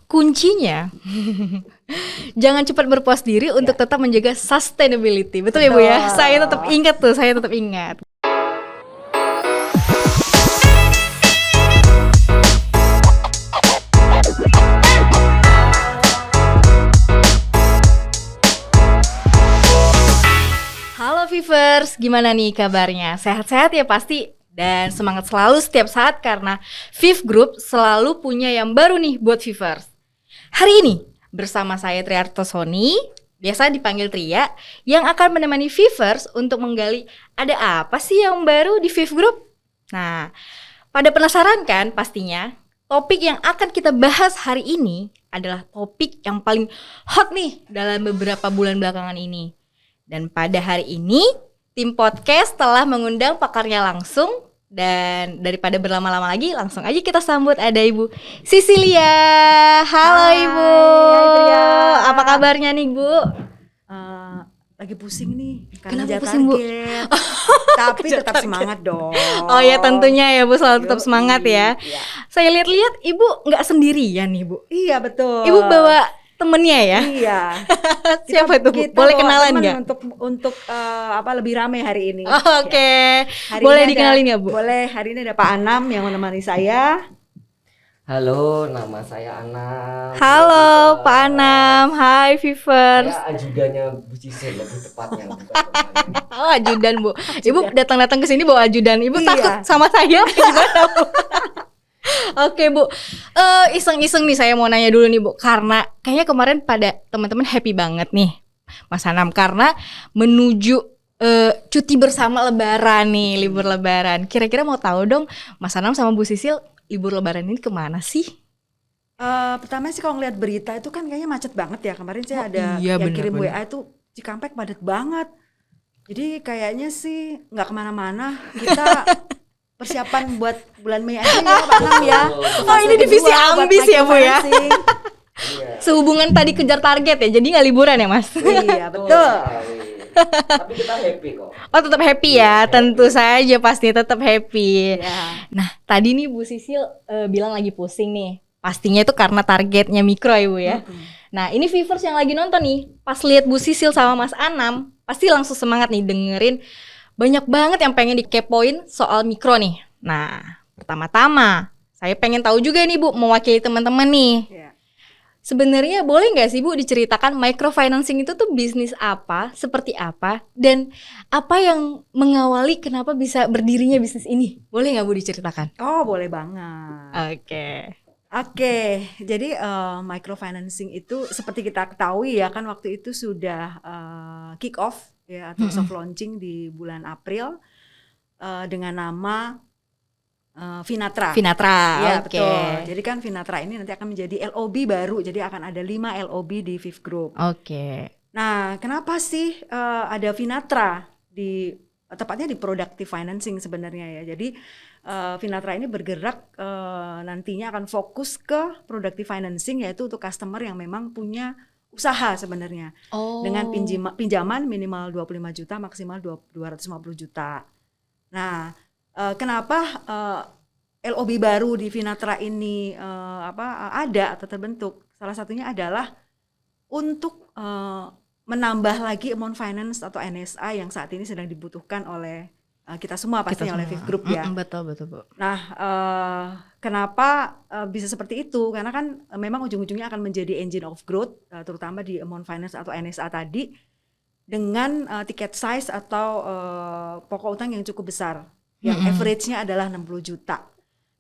Kuncinya jangan cepat berpuas diri untuk tetap menjaga sustainability. Betul ya Bu ya? Saya tetap ingat. Halo Vivers, gimana nih kabarnya? Sehat-sehat ya pasti? Dan semangat selalu setiap saat karena Viv Group selalu punya yang baru nih buat Vivers. Hari ini bersama saya Triarto Sony, biasa dipanggil Tria, yang akan menemani Vivers untuk menggali ada apa sih yang baru di Viv Group. Nah, pada penasaran kan pastinya? Topik yang akan kita bahas hari ini adalah topik yang paling hot nih dalam beberapa bulan belakangan ini. Dan pada hari ini, tim podcast telah mengundang pakarnya langsung. Dan daripada berlama-lama lagi, langsung aja kita sambut ada Ibu Sisilia. Halo Hai, Ibu. hai, Apa kabarnya nih Bu? Lagi pusing nih Kenapa karena ngejar pusing, Bu? target. Tapi tetap semangat dong. Oh ya tentunya ya Bu, selalu tetap semangat ya. Iya. Saya lihat-lihat Ibu nggak sendirian nih Bu. Iya betul. Ibu bawa temennya ya? Iya. Siapa itu Bu? Kita Boleh bawa kenalan teman nggak? untuk lebih ramai hari ini. Oke. Hari Boleh ini dikenalin nggak Bu? Boleh. Hari ini ada Pak Anam yang menemani saya. Halo, nama saya Anam. Halo Pak Anam, hai Vivers. Saya ajudannya Bu Sisil lebih tepatnya. bukan temannya. Oh ajudan Bu. Ibu datang-datang ke sini bawa ajudan. Ibu Iya. takut sama saya gimana Bu? Oke Bu, iseng-iseng nih saya mau nanya dulu nih Bu, karena kayaknya kemarin pada teman-teman happy banget nih Mas Anam karena menuju cuti bersama Lebaran nih, libur Lebaran. Kira-kira mau tahu dong Mas Anam sama Bu Sisil libur Lebaran ini kemana sih? Pertama sih kalau ngeliat berita itu kan kayaknya macet banget ya. Kemarin saya ada iya, yang benar, kirim benar. WA itu Cikampek padat banget. Jadi kayaknya sih nggak kemana-mana. Kita persiapan buat bulan Mei aja ya Pak Anam ya. Oh, ini divisi ambis ya, Bu, ya? microfinancing. Iya. Sehubungan tadi kejar target ya, jadi nggak liburan ya Mas? Iya betul. sekali. Tapi kita happy kok. Oh tetap happy ya, tentu saja pasti tetap happy. Ya. Nah tadi nih Bu Sisil bilang lagi pusing nih. Pastinya itu karena targetnya mikro ya Bu ya. Nah ini Vivers yang lagi nonton nih, pas lihat Bu Sisil sama Mas Anam, pasti langsung semangat nih dengerin banyak banget yang pengen dikepoin soal mikro nih. Nah pertama-tama saya pengen tahu juga nih Bu, mewakili teman-teman nih. Ya. Sebenarnya boleh nggak sih Bu diceritakan microfinancing itu tuh bisnis apa, seperti apa, dan apa yang mengawali kenapa bisa berdirinya bisnis ini? Boleh nggak Bu diceritakan? Oh boleh banget. Oke. Jadi microfinancing itu seperti kita ketahui ya kan waktu itu sudah kick off ya atau soft launching di bulan April dengan nama Finatra. Ya Oke. betul. Jadi kan Finatra ini nanti akan menjadi LOB baru. Jadi akan ada 5 LOB di Viv Group. Oke. Nah, kenapa sih ada Finatra tepatnya di productive financing sebenarnya ya. Jadi Finatra ini bergerak nantinya akan fokus ke productive financing yaitu untuk customer yang memang punya usaha sebenarnya. Oh. Dengan pinjaman minimal 25 juta maksimal 250 juta. Nah, kenapa LOB baru di Finatra ini ada atau terbentuk? Salah satunya adalah untuk menambah lagi amount finance atau NSA yang saat ini sedang dibutuhkan oleh kita semua pastinya oleh Viv Group ya. Betul Bu. Nah, kenapa bisa seperti itu? Karena kan memang ujung-ujungnya akan menjadi engine of growth, terutama di amount finance atau NSA tadi, dengan ticket size atau pokok utang yang cukup besar, yang average-nya adalah 60 juta.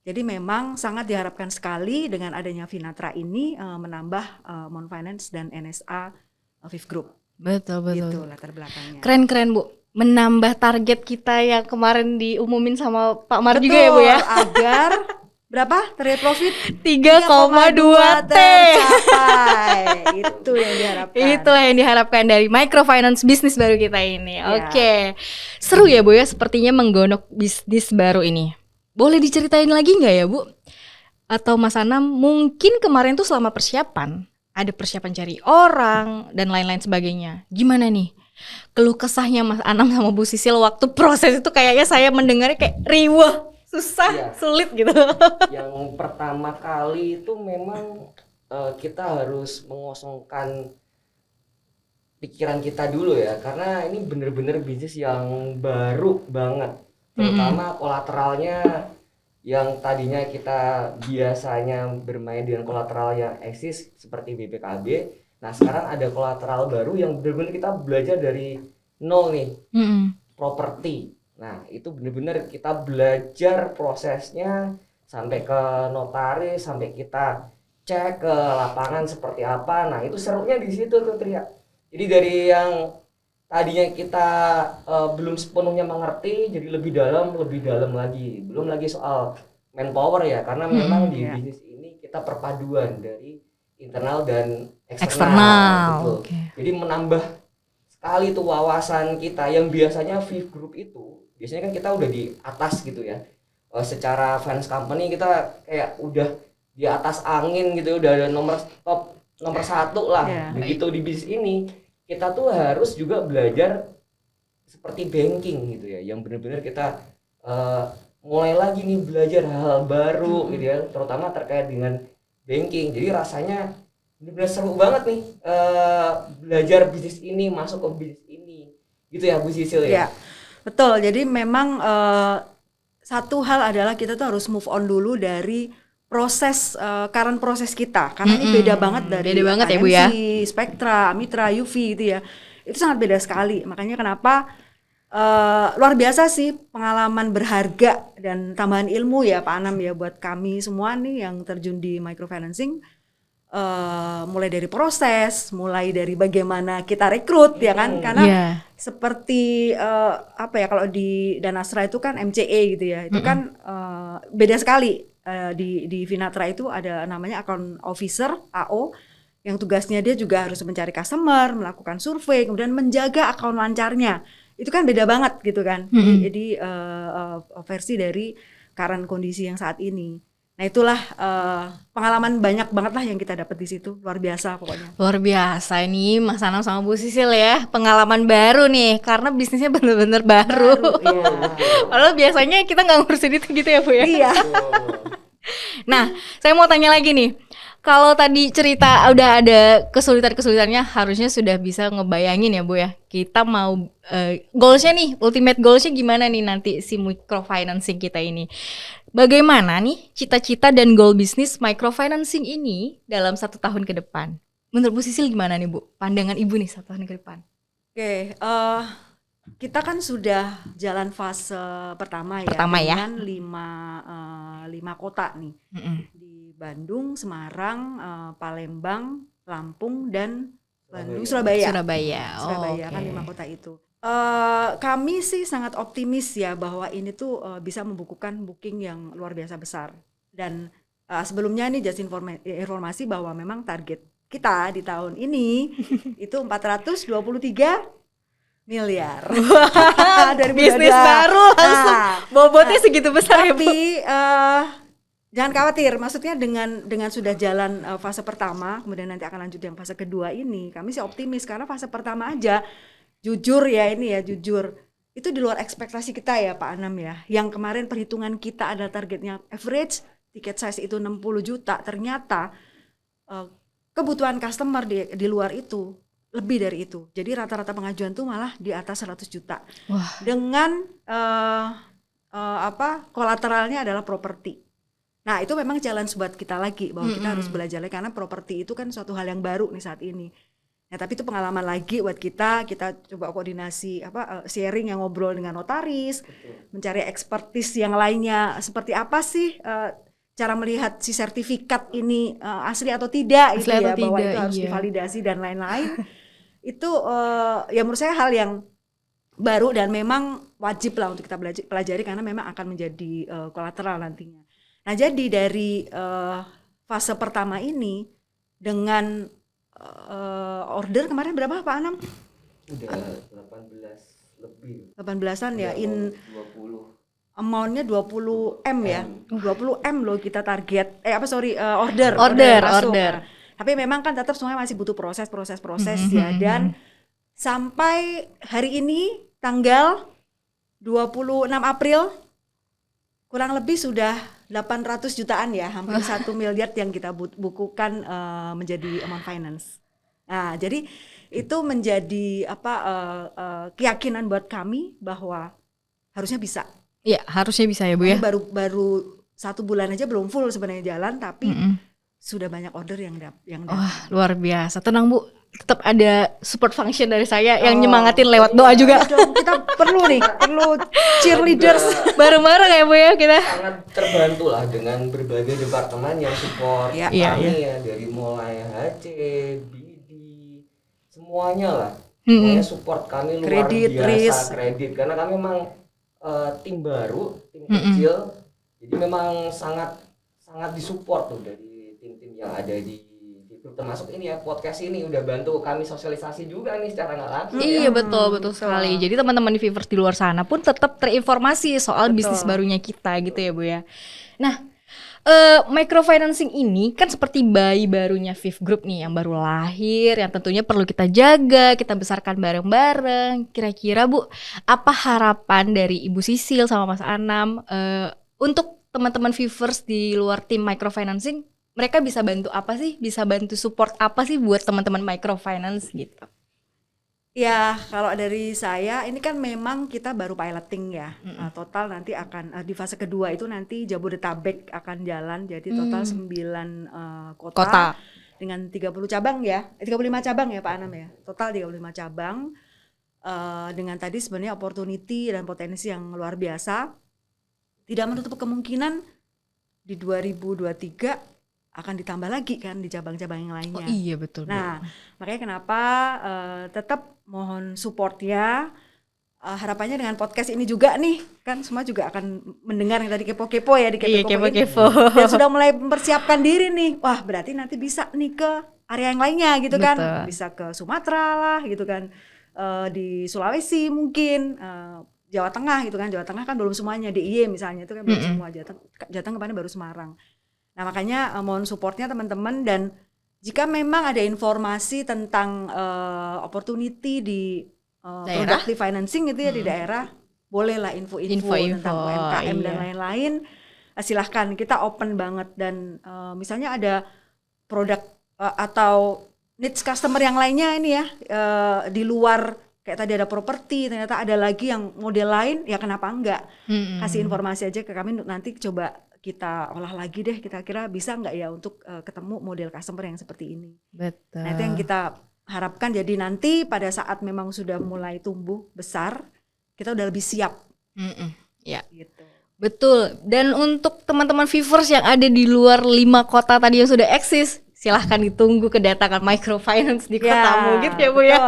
Jadi memang sangat diharapkan sekali dengan adanya Finatra ini menambah amount finance dan NSA Viv Group. Betul. Gitu latar belakangnya. Keren Bu. Menambah target kita yang kemarin diumumin sama Pak Mar juga ya Bu ya. Agar berapa target profit? 3,2 T. tercapai. Itu yang diharapkan. Itulah yang diharapkan dari microfinance bisnis baru kita ini. Ya. Oke. Seru ya Bu ya, sepertinya menggonok bisnis baru ini. Boleh diceritain lagi nggak ya Bu? Atau Mas Anam mungkin kemarin tuh selama persiapan, ada persiapan cari orang dan lain-lain sebagainya. Gimana nih? Keluh kesahnya Mas Anam sama Bu Sisil waktu proses itu kayaknya saya mendengarnya kayak riweh, susah, Iya. sulit gitu. Yang pertama kali itu memang kita harus mengosongkan pikiran kita dulu ya, karena ini bener-bener bisnis yang baru banget, terutama kolateralnya yang tadinya kita biasanya bermain dengan kolateral yang eksis seperti BPKB. Nah sekarang ada kolateral baru yang bener-bener kita belajar dari nol nih, properti. Nah itu bener-bener kita belajar prosesnya sampai ke notaris, sampai kita cek ke lapangan seperti apa. Nah itu serunya di situ tuh Tria. Jadi dari yang tadinya kita belum sepenuhnya mengerti, jadi lebih dalam lagi. Belum lagi soal manpower ya, karena memang di bisnis ini kita perpaduan dari internal dan eksternal. Betul. Okay. Jadi menambah sekali tuh wawasan kita yang biasanya Viv Group itu, biasanya kan kita udah di atas gitu ya. Secara finance company kita kayak udah di atas angin gitu, udah ada nomor 1 lah. Begitu di bisnis ini kita tuh harus juga belajar seperti banking gitu ya, yang benar-benar kita mulai lagi nih belajar hal baru gitu ya, terutama terkait dengan banking. Jadi rasanya benar-benar seru banget nih belajar bisnis ini, masuk ke bisnis ini gitu ya Bu Sisil ya. Ya betul, jadi memang satu hal adalah kita tuh harus move on dulu dari proses current proses kita, karena ini beda banget dari ya Bu ya, Spectra, Mitra, UV gitu ya, itu sangat beda sekali. Makanya kenapa luar biasa sih pengalaman berharga dan tambahan ilmu ya Pak Anam ya buat kami semua nih yang terjun di microfinancing. Mulai dari proses, mulai dari bagaimana kita rekrut ya kan, karena seperti apa ya, kalau di Danasra itu kan MCE gitu ya, itu kan beda sekali. Di Finatra itu ada namanya account officer AO, yang tugasnya dia juga harus mencari customer, melakukan survei, kemudian menjaga account lancarnya. Itu kan beda banget gitu kan. Jadi versi dari current kondisi yang saat ini. Nah itulah pengalaman banyak banget lah yang kita dapat di situ, luar biasa pokoknya. Luar biasa ini Mas Anam sama Bu Sisil ya, pengalaman baru nih karena bisnisnya bener-bener baru. Padahal biasanya kita nggak ngurusin itu gitu ya Bu ya. Iya. Nah saya mau tanya lagi nih, kalau tadi cerita udah ada kesulitan-kesulitannya, harusnya sudah bisa ngebayangin ya Bu ya, kita mau goalsnya nih, ultimate goalsnya gimana nih nanti si microfinancing kita ini. Bagaimana nih cita-cita dan goal bisnis microfinancing ini dalam 1 tahun ke depan? Menurut Bu Sisil gimana nih Bu? Pandangan Ibu nih 1 tahun ke depan. Oke, kita kan sudah jalan fase pertama ya, dengan 5 kota nih, di Bandung, Semarang, Palembang, Lampung, dan Surabaya. Kan 5 kota itu. Kami sih sangat optimis ya bahwa ini tuh bisa membukukan booking yang luar biasa besar. Dan sebelumnya nih just informasi bahwa memang target kita di tahun ini itu 423 miliar. Bisnis baru langsung bobotnya segitu besar. Tapi jangan khawatir, maksudnya dengan sudah jalan fase pertama, kemudian nanti akan lanjut yang fase kedua ini, kami sih optimis karena fase pertama aja jujur itu di luar ekspektasi kita ya Pak Anam ya. Yang kemarin perhitungan kita ada targetnya average tiket size itu 60 juta, ternyata kebutuhan customer di luar itu lebih dari itu. Jadi rata-rata pengajuan tuh malah di atas 100 juta. Wah. Dengan kolateralnya adalah properti. Nah, itu memang challenge buat kita lagi bahwa kita harus belajar lagi karena properti itu kan suatu hal yang baru nih saat ini. Nah, tapi itu pengalaman lagi buat kita coba koordinasi sharing yang ngobrol dengan notaris, mencari expertise yang lainnya seperti apa sih cara melihat si sertifikat ini asli atau tidak gitu ya, bahwa itu harus divalidasi dan lain-lain. Itu ya menurut saya hal yang baru dan memang wajib lah untuk kita pelajari karena memang akan menjadi kolateral nantinya. Nah, jadi dari fase pertama ini dengan order kemarin berapa Pak Anam? Udah 18 lebih. 18-an ya, 20. Amount-nya 20M ya. 20M loh kita target. Order. Order. Tapi memang kan tetap semuanya masih butuh proses ya, dan sampai hari ini tanggal 26 April kurang lebih sudah 800 jutaan ya, hampir 1 miliar yang kita bukukan menjadi Amount Finance. Nah, jadi itu menjadi keyakinan buat kami bahwa harusnya bisa. Iya, harusnya bisa ya Bu ya. Ini baru 1 bulan aja belum full sebenarnya jalan, tapi sudah banyak order yang datang. Wah, luar biasa. Tenang Bu, tetap ada support function dari saya yang nyemangatin lewat doa juga. Iya dong, kita perlu cheerleaders Bareng-bareng ya Bu ya kita. Sangat terbantu lah dengan berbagai departemen yang support kami ya, dari mulai HC, BD, semuanya lah. Semuanya support kami luar biasa, kredit. Karena kami memang tim baru, tim kecil, jadi memang sangat disupport tuh dari tim-tim yang ada di termasuk ini ya, podcast ini udah bantu kami sosialisasi juga nih secara nggak langsung. Iya betul sekali. Jadi teman-teman di Fivers di luar sana pun tetap terinformasi soal bisnis barunya kita gitu ya Bu ya. Nah, microfinancing ini kan seperti bayi barunya Viv Group nih yang baru lahir, yang tentunya perlu kita jaga, kita besarkan bareng-bareng. Kira-kira Bu, apa harapan dari Ibu Sisil sama Mas Anam untuk teman-teman Fivers di luar tim microfinancing? Mereka bisa bantu apa sih? Bisa bantu support apa sih buat teman-teman microfinance gitu? Ya, kalau dari saya ini kan memang kita baru piloting ya. Total nanti akan di fase kedua itu nanti Jabodetabek akan jalan. Jadi total 9 kota dengan 30 cabang ya. 35 cabang ya Pak Anam ya. Total 35 cabang. Dengan tadi sebenarnya opportunity dan potensi yang luar biasa. Tidak menutup kemungkinan di 2023 akan ditambah lagi kan di cabang-cabang yang lainnya. Oh iya betul. Nah, makanya kenapa tetap mohon support ya. Harapannya dengan podcast ini juga nih, kan semua juga akan mendengar yang tadi kepo-kepo ya di kepo-kepo. Dan sudah mulai mempersiapkan diri nih. Wah, berarti nanti bisa nih ke area yang lainnya gitu kan. Bisa ke Sumatera lah gitu kan. Di Sulawesi mungkin, Jawa Tengah gitu kan. Jawa Tengah kan belum semuanya, DIY misalnya itu kan belum semua. Jateng kemarin baru Semarang. Nah makanya mohon supportnya teman-teman, dan jika memang ada informasi tentang opportunity di productive financing gitu ya di daerah, bolehlah info-info tentang UMKM dan lain-lain, silahkan, kita open banget. Dan misalnya ada produk atau needs customer yang lainnya ini ya, di luar kayak tadi ada properti, ternyata ada lagi yang model lain, ya kenapa enggak, kasih informasi aja ke kami, nanti coba kita olah lagi deh, kita kira bisa nggak ya untuk ketemu model customer yang seperti ini. Betul. Nah itu yang kita harapkan, jadi nanti pada saat memang sudah mulai tumbuh besar, kita udah lebih siap. Ya. Gitu. Betul. Dan untuk teman-teman Fivers yang ada di luar 5 kota tadi yang sudah eksis, silahkan ditunggu kedatangan microfinance di kotamu gitu ya Bu ya.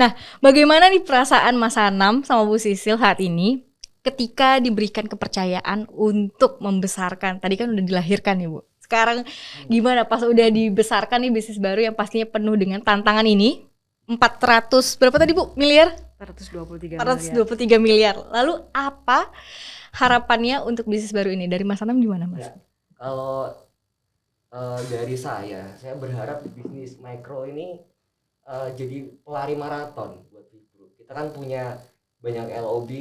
Nah, bagaimana nih perasaan Mas Anam sama Bu Sisil saat ini ketika diberikan kepercayaan untuk membesarkan, tadi kan udah dilahirkan nih Bu. Sekarang gimana pas udah dibesarkan nih bisnis baru yang pastinya penuh dengan tantangan ini? 400 berapa tadi Bu? Miliar? 423 miliar. Lalu apa harapannya untuk bisnis baru ini? Dari Mas Anam gimana Mas? Ya, kalau dari saya berharap bisnis mikro ini jadi pelari maraton buat Viv. Kita kan punya banyak LOB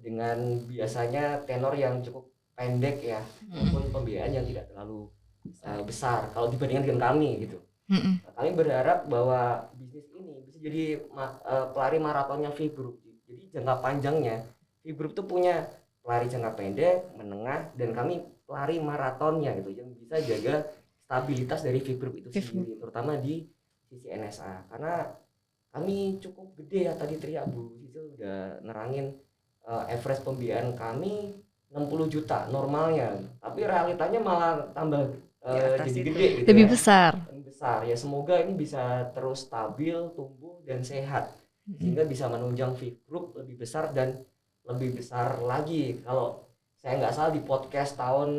dengan biasanya tenor yang cukup pendek ya, maupun pembiayaan yang tidak terlalu besar kalau dibandingkan dengan kami gitu. Kami berharap bahwa bisnis ini bisa jadi pelari maratonnya Viv Group. Jadi jangka panjangnya Viv Group itu punya pelari jangka pendek, menengah, dan kami pelari maratonnya gitu, yang bisa jaga stabilitas dari Viv Group itu sendiri, terutama di sisi NSA. Karena kami cukup gede ya, tadi teriak Bu Sisil udah nerangin average pembiayaan kami 60 juta normalnya, tapi realitanya malah tambah jadi gede gitu, lebih ya. besar Ya. Semoga ini bisa terus stabil, tumbuh dan sehat, sehingga bisa menunjang Viv Group lebih besar dan lebih besar lagi. Kalau saya nggak salah di podcast tahun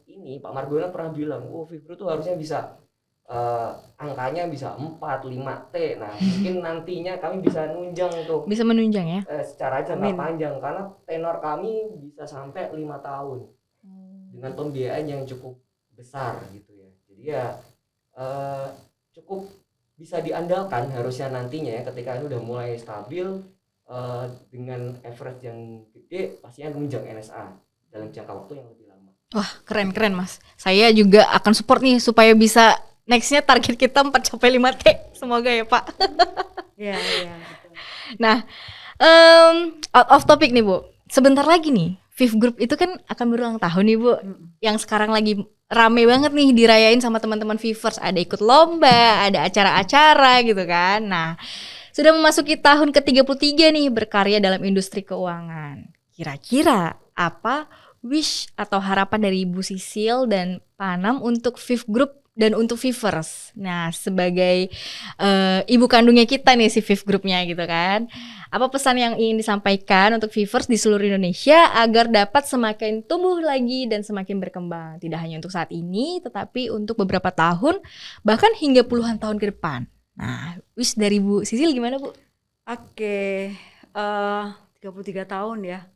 ini Pak Margono pernah bilang, Viv Group tuh harusnya bisa angkanya bisa 4-5 T. Nah mungkin nantinya kami bisa nunjang tuh, bisa menunjang ya secara jangka panjang, karena tenor kami bisa sampai 5 tahun dengan pembiayaan yang cukup besar gitu ya. Jadi ya cukup bisa diandalkan harusnya nantinya ya, ketika ini udah mulai stabil dengan average yang gede, pastinya nunjang NSA. dalam jangka waktu yang lebih lama. Wah, keren Mas. Saya juga akan support nih supaya bisa next-nya target kita 4-5T. Semoga ya Pak. Iya, iya. Nah, out of topic nih Bu. Sebentar lagi nih, Viv Group itu kan akan berulang tahun nih Bu. Yang sekarang lagi rame banget nih dirayain sama teman-teman Vivers. Ada ikut lomba, ada acara-acara gitu kan. Nah, sudah memasuki tahun ke-33 nih berkarya dalam industri keuangan. Kira-kira apa wish atau harapan dari Ibu Sisil dan Pak Anam untuk Viv Group dan untuk Vivers? Nah, sebagai ibu kandungnya kita nih si Viv Groupnya gitu kan. Apa pesan yang ingin disampaikan untuk Vivers di seluruh Indonesia agar dapat semakin tumbuh lagi dan semakin berkembang? Tidak hanya untuk saat ini, tetapi untuk beberapa tahun, bahkan hingga puluhan tahun ke depan. Nah, wish dari Bu Sisil gimana Bu? Oke, 33 tahun ya.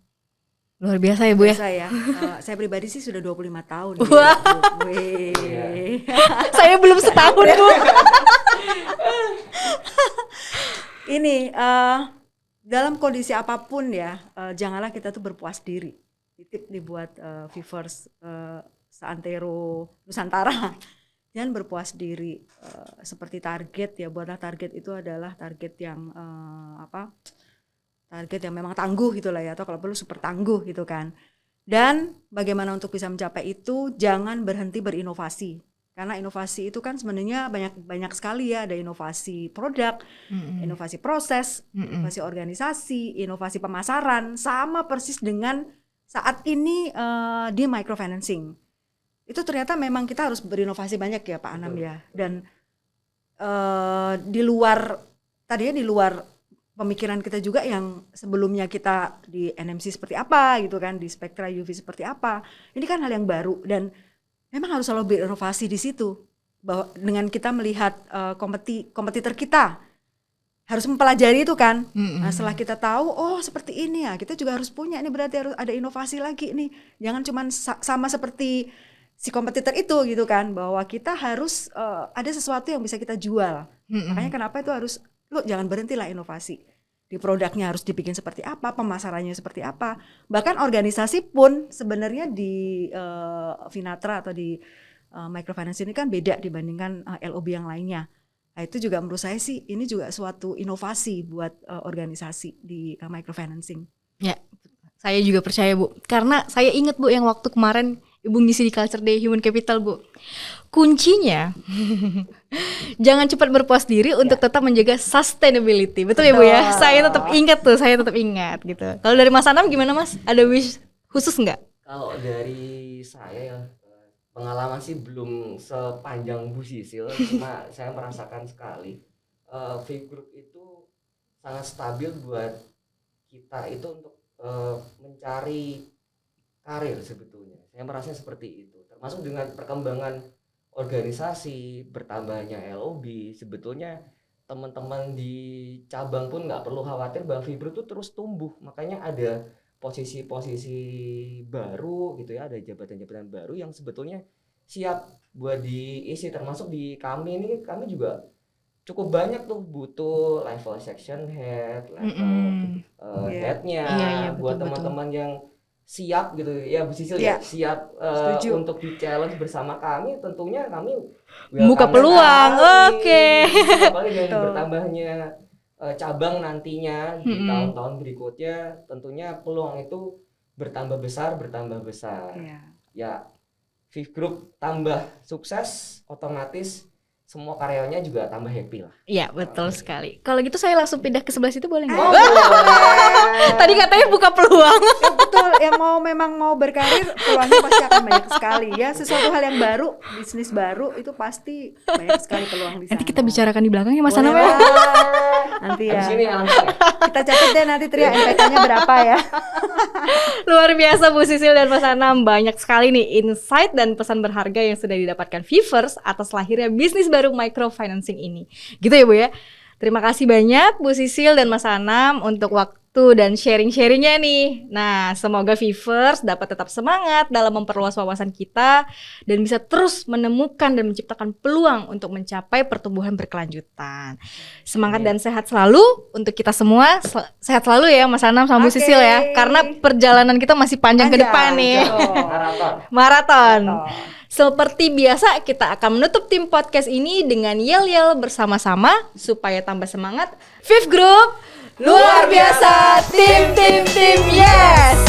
Luar biasa ya Bu ya. Biasa ya. Saya pribadi sih sudah 25 tahun. Wah. Wih. Saya belum setahun Bu. Ini dalam kondisi apapun ya, janganlah kita tuh berpuas diri. Titip dibuat Vivers seantero Nusantara. Jangan berpuas diri. Seperti target ya, buatlah target itu adalah target yang target yang memang tangguh gitulah ya, atau kalau perlu super tangguh gitu kan. Dan bagaimana untuk bisa mencapai itu, jangan berhenti berinovasi. Karena inovasi itu kan sebenarnya banyak sekali ya, ada inovasi produk, inovasi proses, inovasi organisasi, inovasi pemasaran, sama persis dengan saat ini di microfinancing. Itu ternyata memang kita harus berinovasi banyak ya Pak Anam ya. Dan di luar pemikiran kita juga yang sebelumnya kita di NMC seperti apa gitu kan, di Spectra UV seperti apa. Ini kan hal yang baru dan memang harus selalu berinovasi di situ. Bahwa dengan kita melihat kompetitor kita harus mempelajari itu kan. Nah, setelah kita tahu oh seperti ini ya, kita juga harus punya, ini berarti harus ada inovasi lagi nih. Jangan cuma sama seperti si kompetitor itu gitu kan, bahwa kita harus ada sesuatu yang bisa kita jual. Makanya kenapa itu harus jangan berhentilah inovasi. Di produknya harus dibikin seperti apa, pemasarannya seperti apa. Bahkan organisasi pun sebenarnya di Finatra atau di microfinance ini kan beda dibandingkan LOB yang lainnya. Nah, itu juga menurut saya sih ini juga suatu inovasi buat organisasi di microfinancing. Ya, saya juga percaya Bu. Karena saya ingat Bu yang waktu kemarin Ibu ngisi di Culture Day Human Capital Bu. Kuncinya jangan cepat berpuas diri untuk tetap menjaga sustainability. Betul ya Bu ya? Saya tetap ingat gitu. Kalau dari Mas Anam gimana Mas? Ada wish khusus nggak? Kalau dari saya ya, pengalaman sih belum sepanjang Bu Sisil, cuma saya merasakan sekali Viv Group itu sangat stabil buat kita itu untuk mencari karir sebetulnya. Saya merasa seperti itu. Termasuk dengan perkembangan organisasi, bertambahnya LOB, sebetulnya teman-teman di cabang pun nggak perlu khawatir bahwa Viv Group itu terus tumbuh. Makanya ada posisi-posisi baru gitu ya, ada jabatan-jabatan baru yang sebetulnya siap buat diisi. Termasuk di kami ini, kami juga cukup banyak tuh butuh level section head, level headnya, buat teman-teman yang siap gitu ya Bu Sisil ya, siap untuk di challenge bersama kami. Tentunya kami buka peluang. Oke. Apalagi dengan bertambahnya cabang nantinya di tahun-tahun berikutnya, tentunya peluang itu bertambah besar. Ya, Viv Group tambah sukses, otomatis semua karyawannya juga tambah happy lah. Iya, betul sekali. Kalau gitu saya langsung pindah ke sebelah situ boleh nggak? Tadi katanya buka peluang. Ya, betul, yang memang mau berkarir peluangnya pasti akan banyak sekali ya. Sesuatu hal yang baru, bisnis baru itu pasti banyak sekali peluang di sana. Nanti kita bicarakan di belakang ya Mas Anam ya. Nanti ya. Di sini Kita catat deh nanti Tria MPK-nya berapa ya. Luar biasa Bu Sisil dan Mas Anam, banyak sekali nih insight dan pesan berharga yang sudah didapatkan Vivers atas lahirnya bisnis baru microfinancing ini. Gitu ya Bu ya. Terima kasih banyak Bu Sisil dan Mas Anam untuk waktu waktu dan sharing-sharingnya nih. Nah, semoga Vivers dapat tetap semangat dalam memperluas wawasan kita dan bisa terus menemukan dan menciptakan peluang untuk mencapai pertumbuhan berkelanjutan. Semangat dan sehat selalu untuk kita semua. Sehat selalu ya Mas Anam sama Bu Oke. Sisil ya. Karena perjalanan kita masih panjang ke depan nih. Maraton. Seperti biasa kita akan menutup tim podcast ini dengan yel-yel bersama-sama supaya tambah semangat. Viv Group luar biasa, tim yes.